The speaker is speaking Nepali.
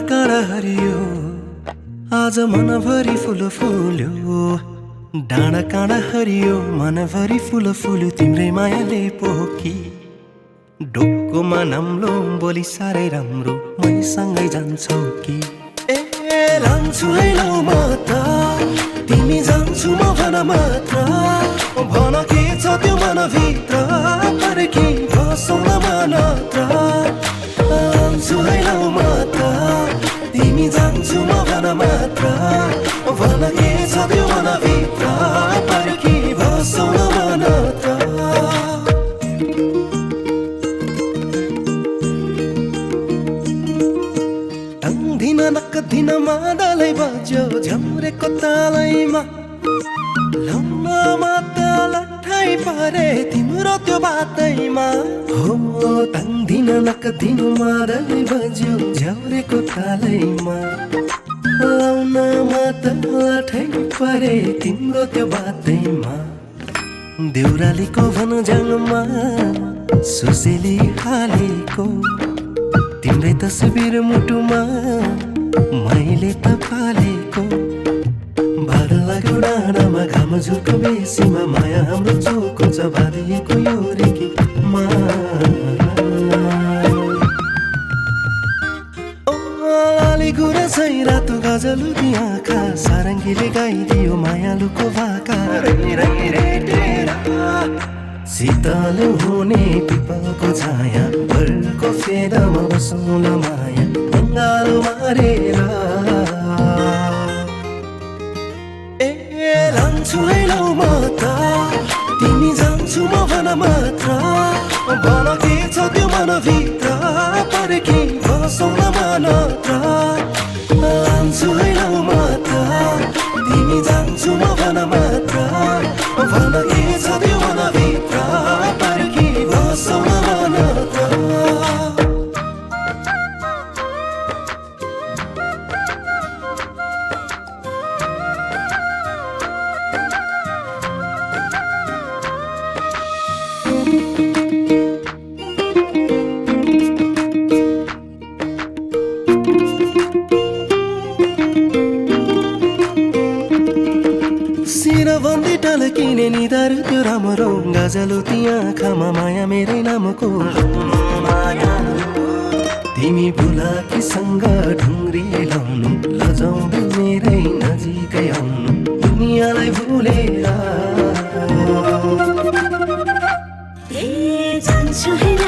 काँडा हरियो आज मनभरि फुल फुल्यो डाँडा काँडा हरियो मनभरि फुल फुल्यो तिम्रै मायाले पोखी डोकोमा नाम्लो बोली साह्रै राम्रो मैसँगै जान्छौ कि ए लान्छु है लौ म त तिमी जान्छु म भन मात्र भन के छ त्यो मनभित्र पर्खी बसौँ न मनत्र लान्छु है लौ म त तिमी जान्छु म भन मात्र भन के छ त्यो मनभित्र पर्खी बसौँ न मनत्र दिन मादलै बज्यो झ्याउरेको तालैमा लाउन मादल ठाई परे तिम्रो त्यो बातैमा हो दिन दिन मादलै बज्यो झ्याउरेको तालैमा लाउन मादल ठाई परे तिम्रो त्यो बातैमा देउरालीको भनजाङमा सुसेली हालेको तिम्रै तस्बिर मुटुमा मैले त पालेको बादल लाग्यो डाँडामा घाम झुल्को बेसीमा माया हाम्रो चोको छ बाँधिएको यो रेखीमा लाली गुराँसै रातो गजलुकी आँखा सारङ्गीले गाइदियो मायालुको भाका शीतल हुने पिपलको छाया भरको फेदामा बसौँला माया अङ्गालो मारेर ए लान्छु है लौ म त तिमी जान्छु म भन मात्र भन के छ त्यो मनभित्र पर्खी बसौँ न मनत्र लान्छु है लौ म त तिमी जान्छु म भन मात्र भन के छ त्यो मनभित्र पर्खी बसौँ न मनत्र सिरबन्दी टल्किने निधार त्यो राम्रो गजलो ती आँखामा माया मेरै नामको तिमी बुलाकीसँग ढुङ्ग्री लाउनु लजाउँदै मेरै नजिकै आउनु दुनियाँलाई भुलेर जान्छु है